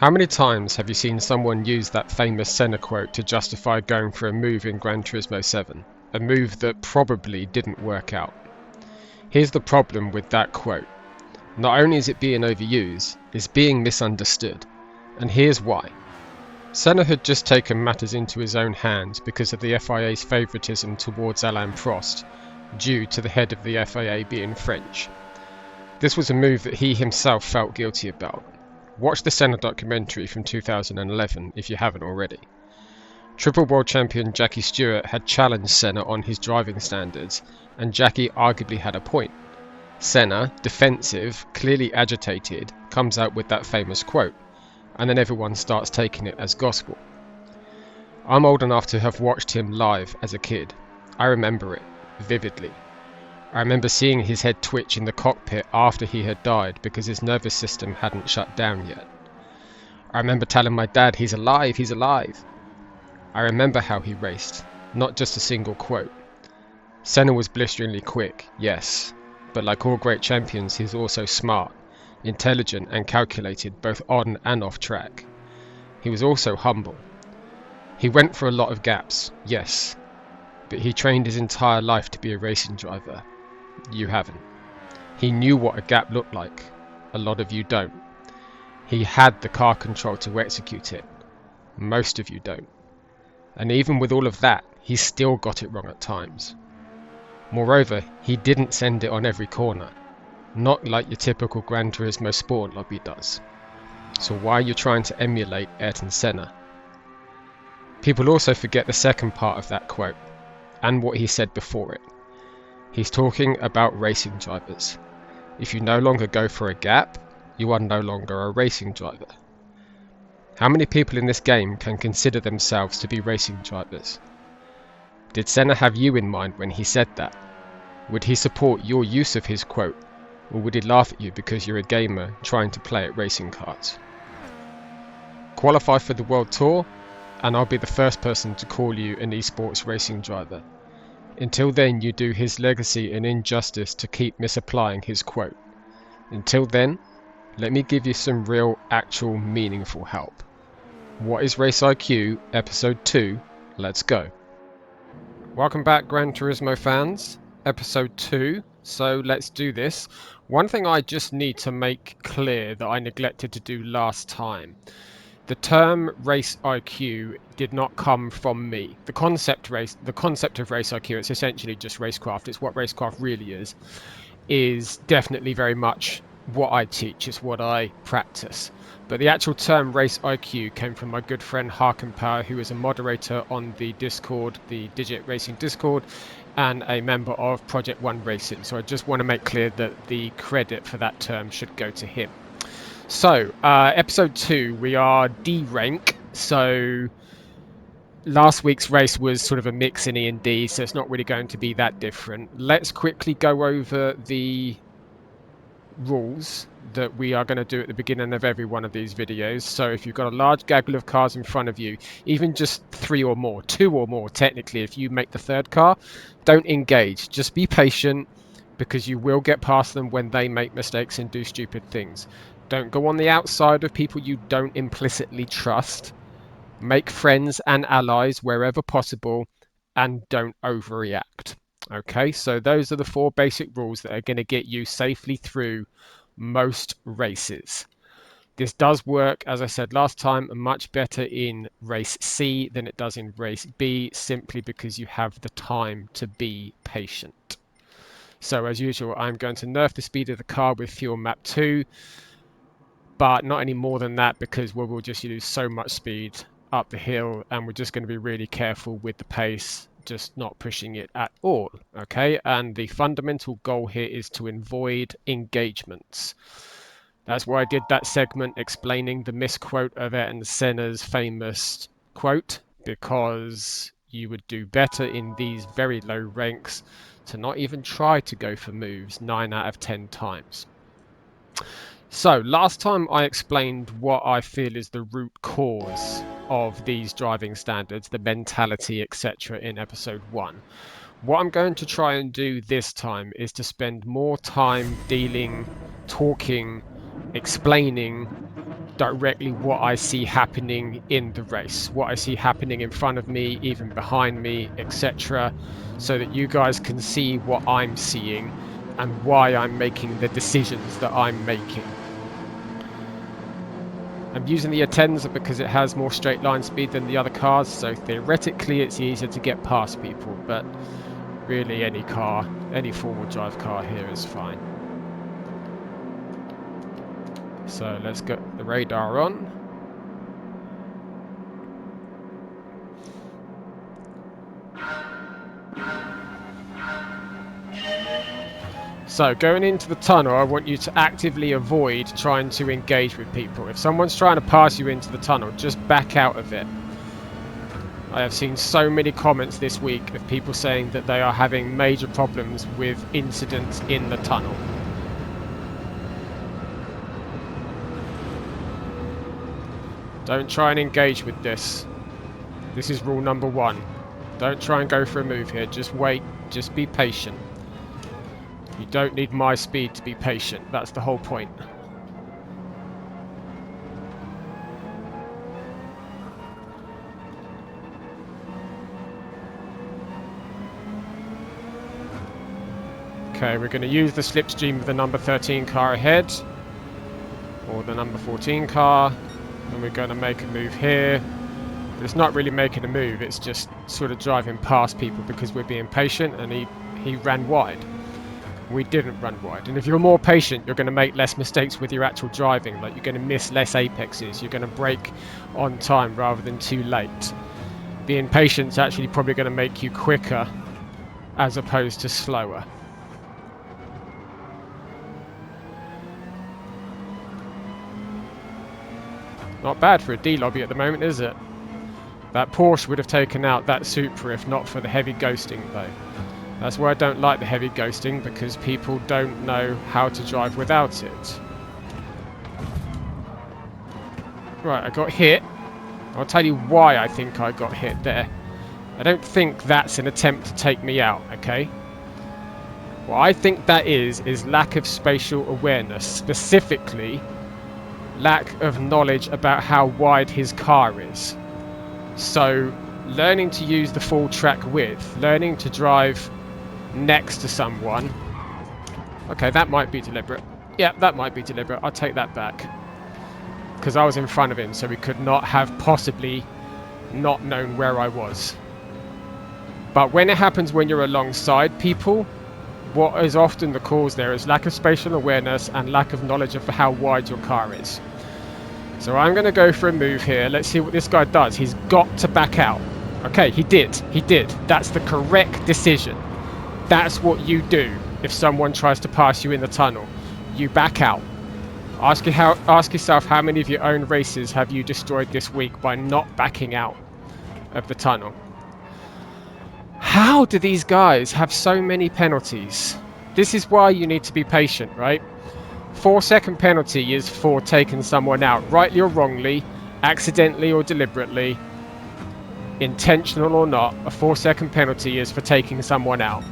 How many times have you seen someone use that famous Senna quote to justify going for a move in Gran Turismo 7? A move that probably didn't work out. Here's the problem with that quote. Not only is it being overused, it's being misunderstood. And here's why. Senna had just taken matters into his own hands because of the FIA's favouritism towards Alain Prost, due to the head of the FIA being French. This was a move that he himself felt guilty about. Watch the Senna documentary from 2011 if you haven't already. Triple world champion Jackie Stewart had challenged Senna on his driving standards, and Jackie arguably had a point. Senna, defensive, clearly agitated, comes out with that famous quote, and then everyone starts taking it as gospel. I'm old enough to have watched him live as a kid. I remember it vividly. I remember seeing his head twitch in the cockpit after he had died because his nervous system hadn't shut down yet. I remember telling my dad, he's alive, he's alive. I remember how he raced, not just a single quote. Senna was blisteringly quick, yes, but like all great champions, he's also smart, intelligent and calculated both on and off track. He was also humble. He went for a lot of gaps, yes, but he trained his entire life to be a racing driver. You haven't. He knew what a gap looked like. A lot of you don't. He had the car control to execute it. Most of you don't. And even with all of that, he still got it wrong at times. Moreover, he didn't send it on every corner. Not like your typical Gran Turismo sport lobby does. So why are you trying to emulate Ayrton Senna? People also forget the second part of that quote, and what he said before it. He's talking about racing drivers. If you no longer go for a gap, you are no longer a racing driver. How many people in this game can consider themselves to be racing drivers? Did Senna have you in mind when he said that? Would he support your use of his quote, or would he laugh at you because you're a gamer trying to play at racing cars? Qualify for the World Tour, and I'll be the first person to call you an esports racing driver. Until then, you do his legacy an injustice to keep misapplying his quote. Until then, let me give you some real, actual, meaningful help. What is Race IQ, Episode 2? Let's go. Welcome back, Gran Turismo fans. Episode 2. So let's do this. One thing I just need to make clear that I neglected to do last time. The term race IQ did not come from me. The concept of race IQ, it's essentially just racecraft. It's what racecraft really is definitely very much what I teach, it's what I practice. But the actual term race IQ came from my good friend Harkin Power, who is a moderator on the Discord, the Digit Racing Discord, and a member of Project One Racing. So I just want to make clear that the credit for that term should go to him. So, episode 2, we are D rank. So, last week's race was sort of a mix in E and D, so it's not really going to be that different. Let's quickly go over the rules that we are going to do at the beginning of every one of these videos. So, if you've got a large gaggle of cars in front of you, even just 3 or more, 2 or more, technically, if you make the third car, don't engage. Just be patient, because you will get past them when they make mistakes and do stupid things. Don't go on the outside of people you don't implicitly trust. Make friends and allies wherever possible, and don't overreact. Okay, so those are the 4 basic rules that are going to get you safely through most races. This does work, as I said last time, much better in race C than it does in race B, simply because you have the time to be patient. So as usual, I'm going to nerf the speed of the car with Fuel Map 2. But not any more than that, because we'll just use so much speed up the hill, and we're just going to be really careful with the pace, just not pushing it at all. Okay, and the fundamental goal here is to avoid engagements. That's why I did that segment explaining the misquote of Ayrton Senna's famous quote, because you would do better in these very low ranks to not even try to go for moves 9 out of 10 times. So, last time I explained what I feel is the root cause of these driving standards, the mentality, etc. in episode 1. What I'm going to try and do this time is to spend more time talking, explaining directly what I see happening in the race, what I see happening in front of me, even behind me, etc., so that you guys can see what I'm seeing and why I'm making the decisions that I'm making. I'm using the Atenza because it has more straight line speed than the other cars, so theoretically it's easier to get past people, but really any car, any four-wheel drive car here is fine. So let's get the radar on. So going into the tunnel, I want you to actively avoid trying to engage with people. If someone's trying to pass you into the tunnel, just back out of it. I have seen so many comments this week of people saying that they are having major problems with incidents in the tunnel. Don't try and engage with this. This is rule number 1. Don't try and go for a move here. Just wait. Just be patient. You don't need my speed to be patient. That's the whole point. Okay, we're going to use the slipstream of the number 13 car ahead, or the number 14 car, and we're going to make a move here. But it's not really making a move, it's just sort of driving past people because we're being patient, and he ran wide. We didn't run wide, and if you're more patient, you're going to make less mistakes with your actual driving. Like, you're going to miss less apexes, you're going to brake on time rather than too late. Being patient is actually probably going to make you quicker as opposed to slower. Not bad for a D lobby at the moment, is it? That Porsche would have taken out that Supra if not for the heavy ghosting, though. That's why I don't like the heavy ghosting, because people don't know how to drive without it. Right, I got hit. I'll tell you why I think I got hit there. I don't think that's an attempt to take me out, okay? What I think that is lack of spatial awareness, specifically lack of knowledge about how wide his car is. So, learning to use the full track width, learning to drive next to someone. Okay, that might be deliberate. Yeah, that might be deliberate. I'll take that back. Because I was in front of him, so he could not have possibly not known where I was. But when it happens when you're alongside people, what is often the cause there is lack of spatial awareness and lack of knowledge of how wide your car is. So I'm going to go for a move here. Let's see what this guy does. He's got to back out. Okay, he did. He did. That's the correct decision. That's what you do if someone tries to pass you in the tunnel. You back out. Ask yourself how many of your own races have you destroyed this week by not backing out of the tunnel. How do these guys have so many penalties? This is why you need to be patient, right? 4-second penalty is for taking someone out, rightly or wrongly, accidentally or deliberately, intentional or not. A 4-second penalty is for taking someone out.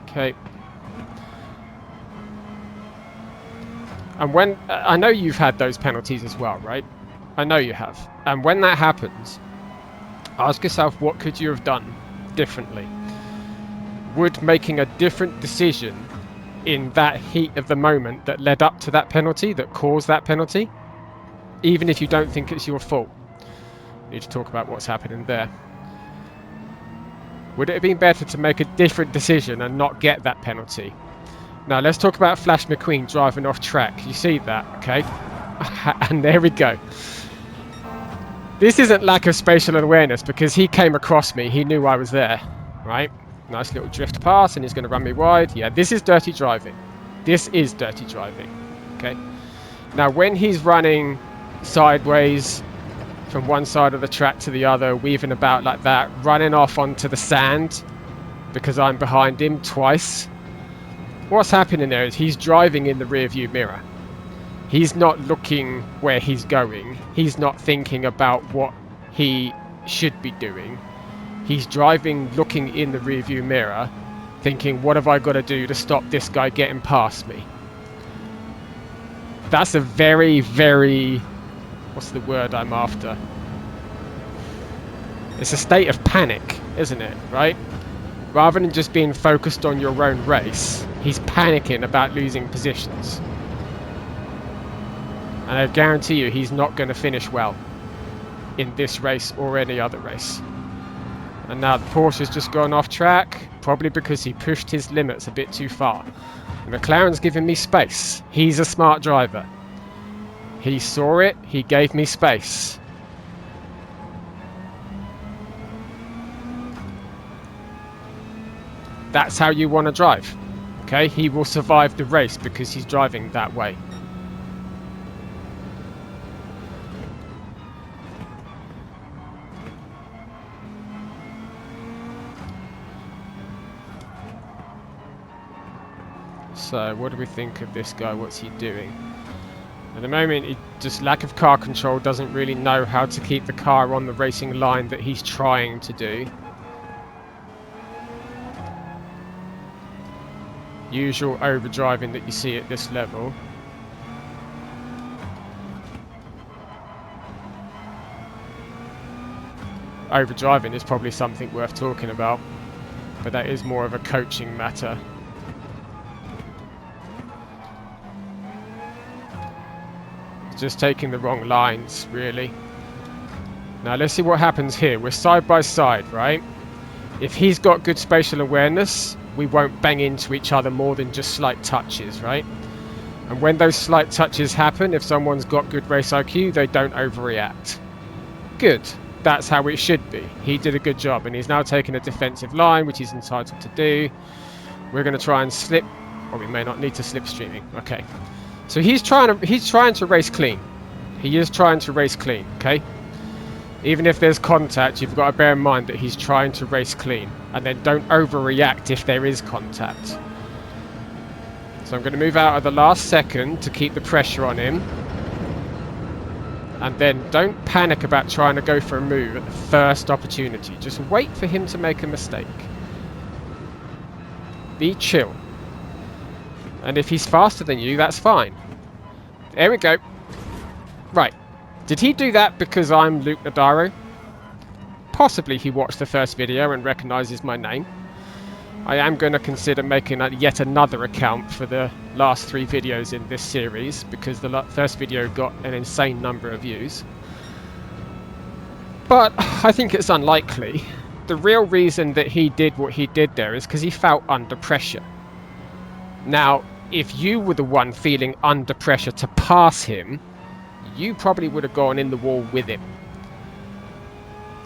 Okay. And when I know you've had those penalties as well, right? I know you have. And when that happens, ask yourself, what could you have done differently? Would making a different decision in that heat of the moment that led up to that penalty, that caused that penalty, even if you don't think it's your fault? We need to talk about what's happening there. Would it have been better to make a different decision and not get that penalty? Now let's talk about Flash McQueen driving off track. You see that, okay? And there we go. This isn't lack of spatial awareness, because he came across me. He knew I was there, right? Nice little drift pass, and he's going to run me wide. Yeah, this is dirty driving. This is dirty driving, okay? Now, when he's running sideways from one side of the track to the other, weaving about like that, running off onto the sand because I'm behind him twice, what's happening there is he's driving in the rear view mirror. He's not looking where he's going. He's not thinking about what he should be doing. He's driving, looking in the rearview mirror, thinking, what have I got to do to stop this guy getting past me? That's a very, very... what's the word I'm after? It's a state of panic, isn't it, right? Rather than just being focused on your own race, he's panicking about losing positions. And I guarantee you he's not going to finish well in this race or any other race. And now the Porsche's just gone off track, probably because he pushed his limits a bit too far. And McLaren's giving me space. He's a smart driver. He saw it, he gave me space. That's how you want to drive. Okay, he will survive the race because he's driving that way. So, what do we think of this guy? What's he doing? At the moment, he just lack of car control, doesn't really know how to keep the car on the racing line that he's trying to do. Usual overdriving that you see at this level. Overdriving is probably something worth talking about, but that is more of a coaching matter. Just taking the wrong lines, really. Now let's see what happens here. We're side by side, right? If he's got good spatial awareness, we won't bang into each other more than just slight touches, right? And when those slight touches happen, if someone's got good race IQ, they don't overreact. Good. That's how it should be. He did a good job, and he's now taking a defensive line, which he's entitled to do. We're going to try and slip, or we may not need to slipstreaming. Okay. So he's trying to race clean. He is trying to race clean, okay? Even if there's contact, you've got to bear in mind that he's trying to race clean. And then don't overreact if there is contact. So I'm going to move out of the last second to keep the pressure on him. And then don't panic about trying to go for a move at the first opportunity. Just wait for him to make a mistake. Be chill. And if he's faster than you, that's fine. There we go. Right. Did he do that because I'm Luke Nadaro? Possibly he watched the first video and recognises my name. I am going to consider making yet another account for the last 3 videos in this series, because the first video got an insane number of views. But I think it's unlikely. The real reason that he did what he did there is because he felt under pressure. Now, if you were the one feeling under pressure to pass him, you probably would have gone in the wall with him.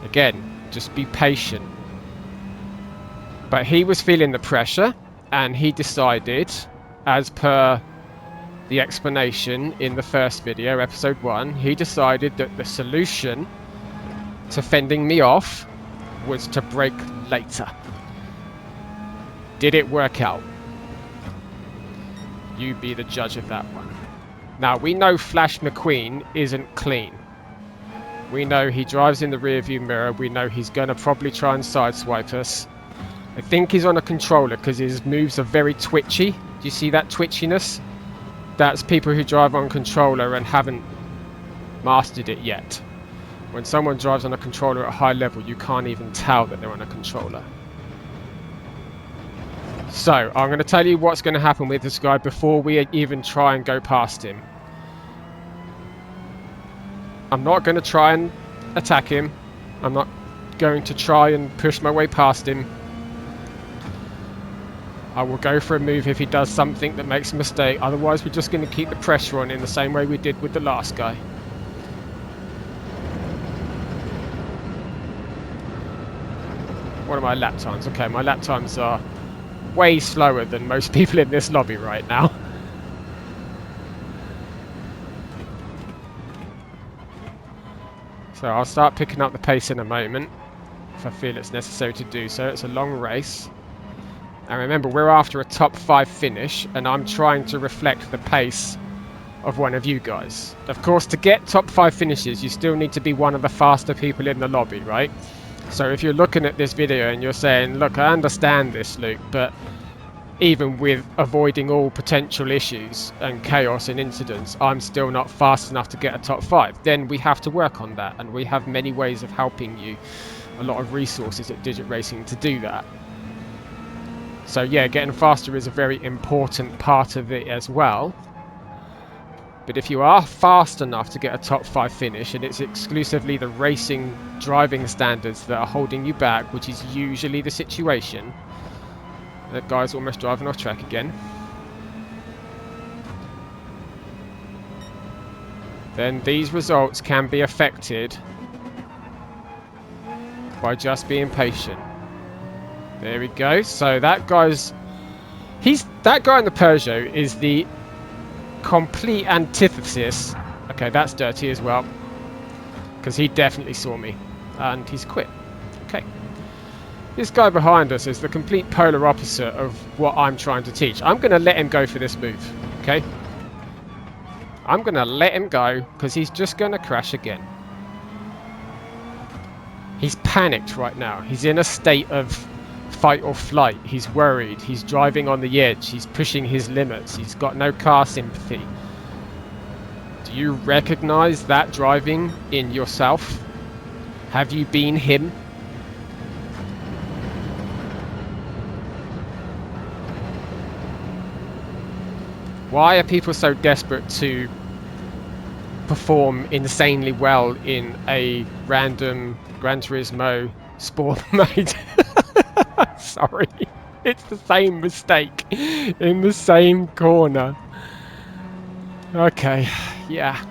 Again, just be patient. But he was feeling the pressure, and he decided, as per the explanation in the first video, episode 1, he decided that the solution to fending me off was to brake later. Did it work out? You be the judge of that one. Now, we know Flash McQueen isn't clean. We know he drives in the rearview mirror. We know he's going to probably try and sideswipe us. I think he's on a controller because his moves are very twitchy. Do you see that twitchiness? That's people who drive on controller and haven't mastered it yet. When someone drives on a controller at a high level, you can't even tell that they're on a controller. So, I'm going to tell you what's going to happen with this guy before we even try and go past him. I'm not going to try and attack him. I'm not going to try and push my way past him. I will go for a move if he does something that makes a mistake. Otherwise, we're just going to keep the pressure on in the same way we did with the last guy. What are my lap times? Okay, my lap times are way slower than most people in this lobby right now. So I'll start picking up the pace in a moment if I feel it's necessary to do so. It's a long race. And remember, we're after a top 5 finish, and I'm trying to reflect the pace of one of you guys. Of course, to get top 5 finishes, you still need to be one of the faster people in the lobby, right? So if you're looking at this video and you're saying, look, I understand this, Luke, but even with avoiding all potential issues and chaos and incidents, I'm still not fast enough to get a top 5. Then we have to work on that, and we have many ways of helping you, a lot of resources at Digit Racing to do that. So yeah, getting faster is a very important part of it as well. But if you are fast enough to get a top 5 finish, and it's exclusively the racing driving standards that are holding you back, which is usually the situation. That guy's almost driving off track again. Then these results can be affected by just being patient. There we go. So that guy's... that guy in the Peugeot is the complete antithesis. Okay, that's dirty as well, because he definitely saw me and he's quit. Okay, this guy behind us is the complete polar opposite of what I'm trying to teach. I'm going to let him go for this move. Okay, I'm going to let him go because he's just going to crash again. He's panicked right now. He's in a state of fight or flight. He's worried. He's driving on the edge. He's pushing his limits. He's got no car sympathy. Do you recognize that driving in yourself? Have you been him? Why are people so desperate to perform insanely well in a random Gran Turismo sport mode? Sorry, it's the same mistake in the same corner. Okay, yeah,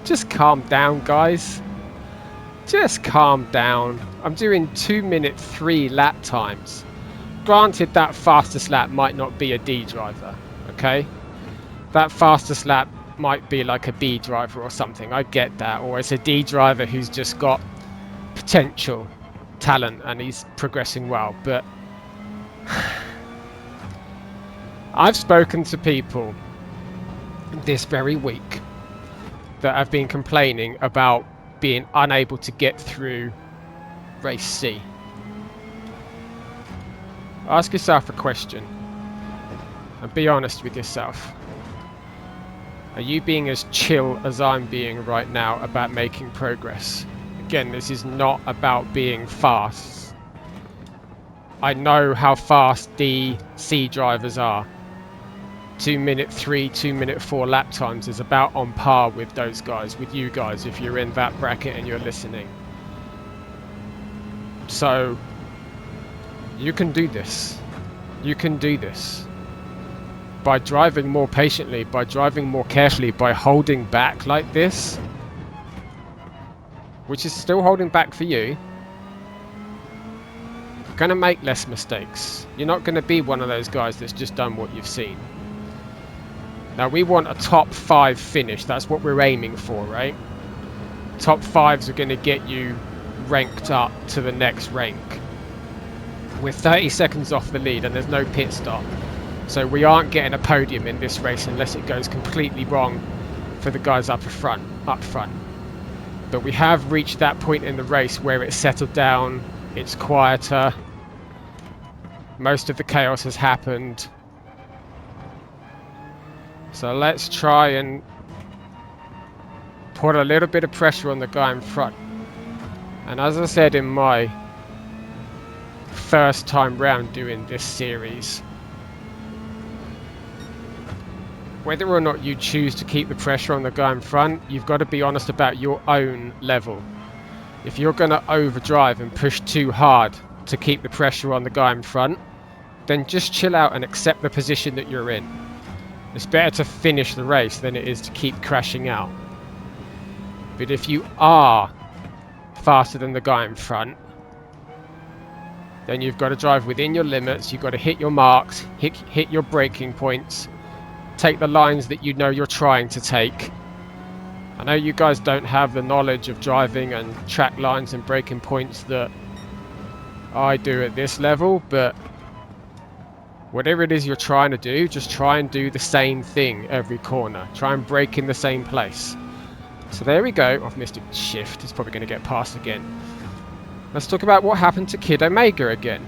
just calm down, guys. Just calm down. I'm doing 2-minute 3 lap times. Granted, that fastest lap might not be a D driver, okay? That fastest lap might be like a B driver or something. I get that. Or it's a D driver who's just got potential, talent, and he's progressing well. But I've spoken to people this very week that have been complaining about being unable to get through race C. Ask yourself a question and be honest with yourself. Are you being as chill as I'm being right now about making progress? Again, this is not about being fast. I know how fast the C drivers are. 2-minute 3, 2-minute 4 lap times is about on par with those guys, with you guys, if you're in that bracket and you're listening. So, you can do this. You can do this. By driving more patiently, by driving more carefully, by holding back like this, which is still holding back for you, you're going to make less mistakes. You're not going to be one of those guys that's just done what you've seen. Now, we want a top 5 finish. That's what we're aiming for, right? Top 5s are going to get you ranked up to the next rank. We're 30 seconds off the lead and there's no pit stop. So we aren't getting a podium in this race unless it goes completely wrong for the guys up front. But we have reached that point in the race where it's settled down, it's quieter, most of the chaos has happened. So let's try and put a little bit of pressure on the guy in front. And as I said in my first time round doing this series, whether or not you choose to keep the pressure on the guy in front, you've got to be honest about your own level. If you're going to overdrive and push too hard to keep the pressure on the guy in front, then just chill out and accept the position that you're in. It's better to finish the race than it is to keep crashing out. But if you are faster than the guy in front, then you've got to drive within your limits, you've got to hit your marks, hit your braking points, take the lines that you know you're trying to take. I know you guys don't have the knowledge of driving and track lines and braking points that I do at this level, but whatever it is you're trying to do, just try and do the same thing every corner. Try and brake in the same place. So there we go. I've missed a shift. It's probably going to get past again. Let's talk about what happened to Kid Omega again.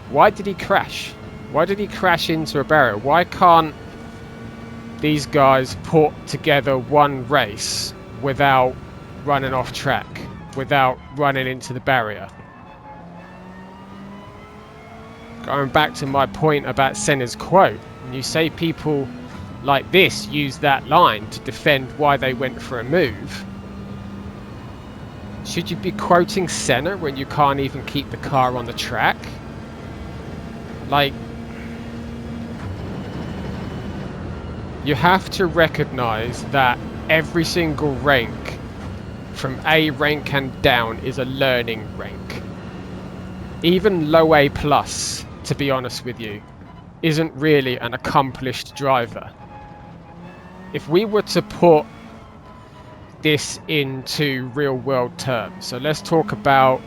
Why did he crash? Why did he crash into a barrier? Why can't these guys put together one race without running off track, without running into the barrier? Going back to my point about Senna's quote, and you say people like this use that line to defend why they went for a move. Should you be quoting Senna when you can't even keep the car on the track? Like, you have to recognize that every single rank, from A rank and down, is a learning rank. Even low A plus, to be honest with you, isn't really an accomplished driver. If we were to put this into real world terms, so let's talk about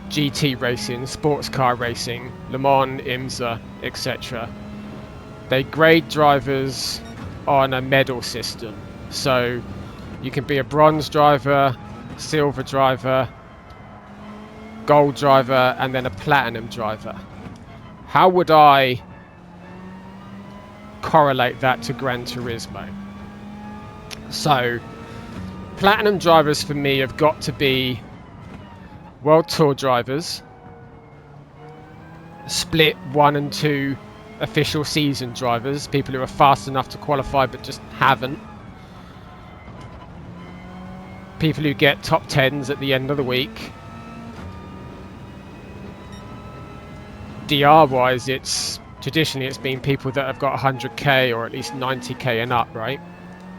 GT racing, sports car racing, Le Mans, IMSA, etc. They grade drivers on a medal system. So you can be a bronze driver, silver driver, gold driver, and then a platinum driver. How would I correlate that to Gran Turismo? So platinum drivers for me have got to be World Tour drivers, split 1 and 2 official season drivers, people who are fast enough to qualify but just haven't, people who get top 10s at the end of the week. DR wise, it's traditionally it's been people that have got 100k or at least 90k and up, right?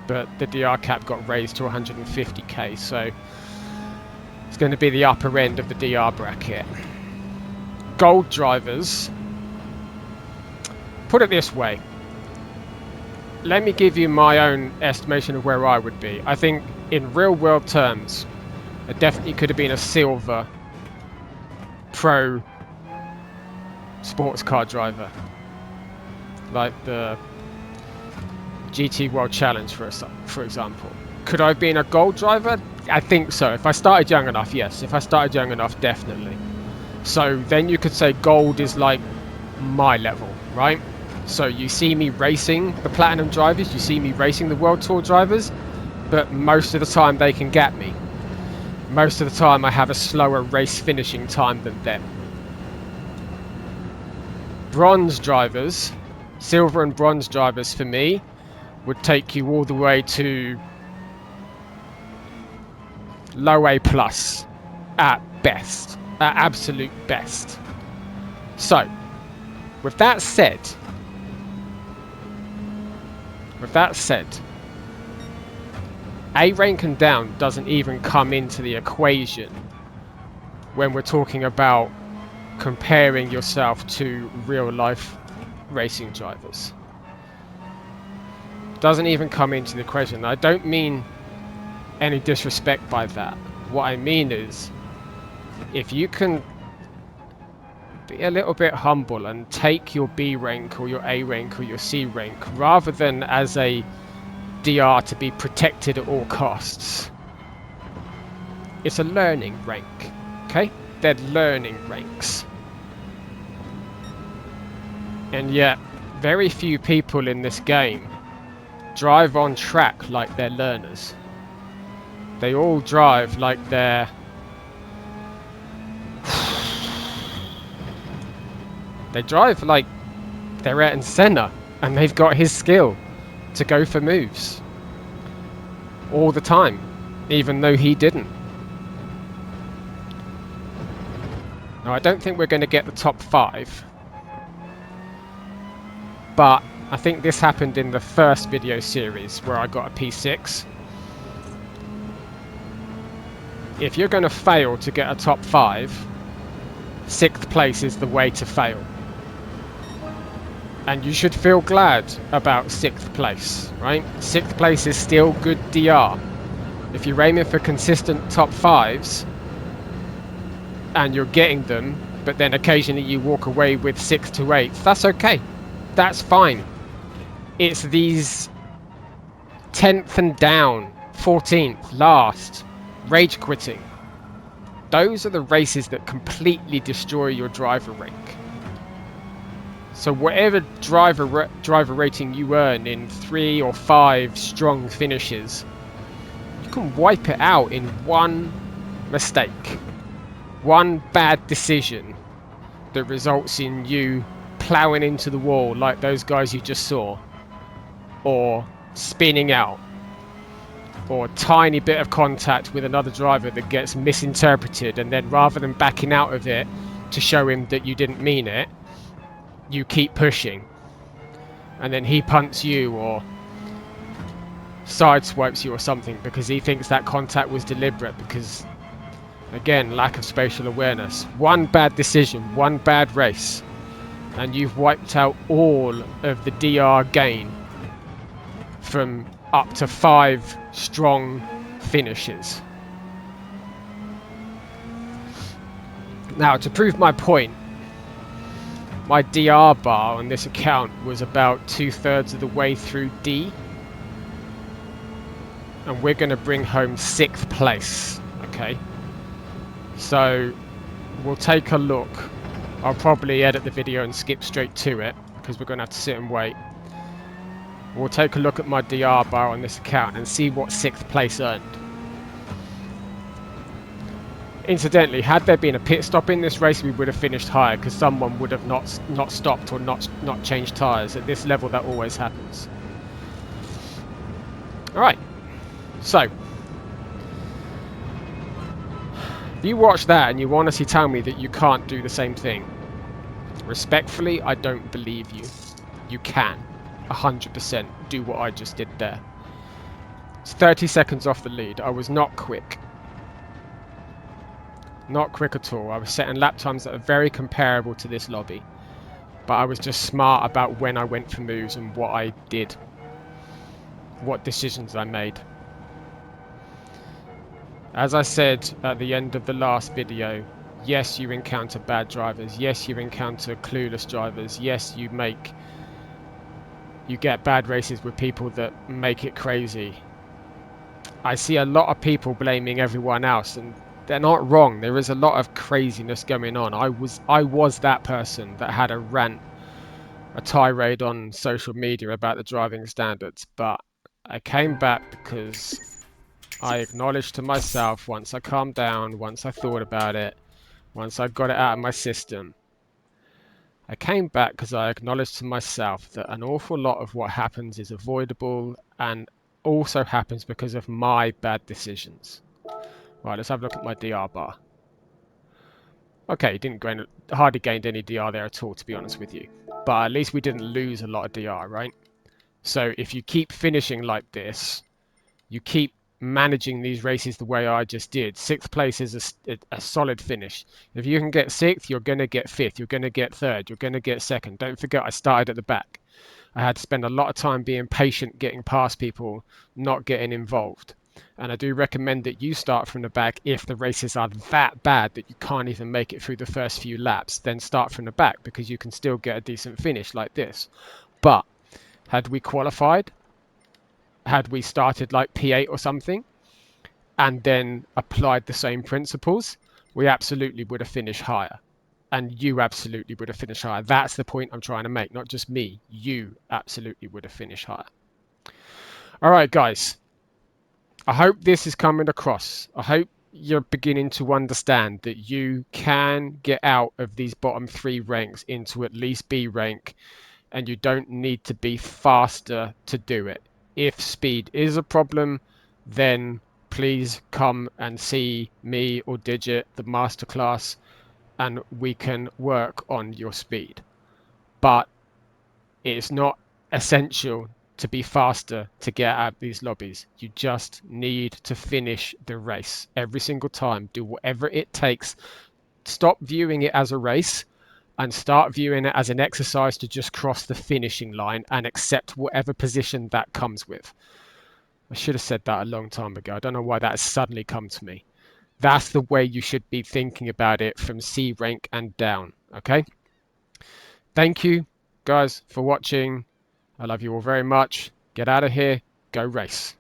But the DR cap got raised to 150k, so it's going to be the upper end of the DR bracket. Gold drivers, put it this way, let me give you my own estimation of where I would be. I think in real world terms, it definitely could have been a silver pro sports car driver, like the GT World Challenge for example. Could I have been a gold driver? I think so. If I started young enough, yes. If I started young enough, definitely. So then you could say gold is like my level, right? So you see me racing the platinum drivers, you see me racing the World Tour drivers, but most of the time they can get me. Most of the time I have a slower race finishing time than them. Bronze drivers, silver and bronze drivers for me, would take you all the way to low A plus at best, at absolute best. So, with that said, A rank and down doesn't even come into the equation when we're talking about comparing yourself to real life racing drivers. Doesn't even come into the equation. I don't mean any disrespect by that. What I mean is, if you can be a little bit humble and take your B rank or your A rank or your C rank rather than as a DR to be protected at all costs. It's a learning rank, okay? They're learning ranks. And yet, very few people in this game drive on track like they're learners. They all drive like they're... They drive like they're Ayrton Senna, and they've got his skill to go for moves all the time, even though he didn't. Now, I don't think we're going to get the top 5, but I think this happened in the first video series where I got a P6. If you're going to fail to get a top 5, 6th place is the way to fail. And you should feel glad about 6th place, right? 6th place is still good DR. If you're aiming for consistent top 5s and you're getting them, but then occasionally you walk away with 6th to 8th, that's okay. That's fine. It's these 10th and down, 14th, last, rage quitting. Those are the races that completely destroy your driver rank. So whatever driver rating you earn in 3 or 5 strong finishes, you can wipe it out in one mistake, one bad decision that results in you ploughing into the wall like those guys you just saw, or spinning out, or a tiny bit of contact with another driver that gets misinterpreted, and then rather than backing out of it to show him that you didn't mean it, you keep pushing, and then he punts you or sideswipes you or something because he thinks that contact was deliberate, because again, lack of spatial awareness. One bad decision, one bad race, and you've wiped out all of the DR gain from up to 5 strong finishes. Now, to prove my point, my DR bar on this account was about 2/3 of the way through D, and we're going to bring home 6th place. Okay, so we'll take a look. I'll probably edit the video and skip straight to it because we're going to have to sit and wait. We'll take a look at my DR bar on this account and see what 6th place earned. Incidentally, had there been a pit stop in this race, we would have finished higher because someone would have not stopped or not changed tyres. At this level, that always happens. Alright, so if you watch that and you honestly tell me that you can't do the same thing, respectfully, I don't believe you. You can 100% do what I just did there. It's 30 seconds off the lead. I was not quick. Not quick at all. I was setting lap times that are very comparable to this lobby. But I was just smart about when I went for moves and what I did. What decisions I made. As I said at the end of the last video, yes, you encounter bad drivers. Yes, you encounter clueless drivers. Yes, you get bad races with people that make it crazy. I see a lot of people blaming everyone else, and they're not wrong. There is a lot of craziness going on. I was that person that had a rant, a tirade on social media about the driving standards, but I came back because I acknowledged to myself, once I calmed down, once I thought about it, once I got it out of my system, I came back because I acknowledged to myself that an awful lot of what happens is avoidable and also happens because of my bad decisions. Right, let's have a look at my DR bar. Okay, hardly gained any DR there at all, to be honest with you. But at least we didn't lose a lot of DR, right? So if you keep finishing like this, you keep managing these races the way I just did. 6th place is a solid finish. If you can get 6th, you're going to get 5th. You're going to get 3rd. You're going to get 2nd. Don't forget, I started at the back. I had to spend a lot of time being patient, getting past people, not getting involved. And I do recommend that you start from the back if the races are that bad that you can't even make it through the first few laps. Then start from the back because you can still get a decent finish like this. But had we qualified, had we started like P8 or something, and then applied the same principles, we absolutely would have finished higher. And you absolutely would have finished higher. That's the point I'm trying to make. Not just me. You absolutely would have finished higher. All right, guys. I hope this is coming across. I hope you're beginning to understand that you can get out of these bottom 3 ranks into at least B rank, and you don't need to be faster to do it. If speed is a problem, then please come and see me or Digit, the masterclass, and we can work on your speed. But it's not essential to be faster to get out of these lobbies. You just need to finish the race every single time. Do whatever it takes. Stop viewing it as a race and start viewing it as an exercise to just cross the finishing line and accept whatever position that comes with. I should have said that a long time ago. I don't know why that has suddenly come to me. That's the way you should be thinking about it from C rank and down. Okay? Thank you, guys, for watching. I love you all very much. Get out of here. Go race.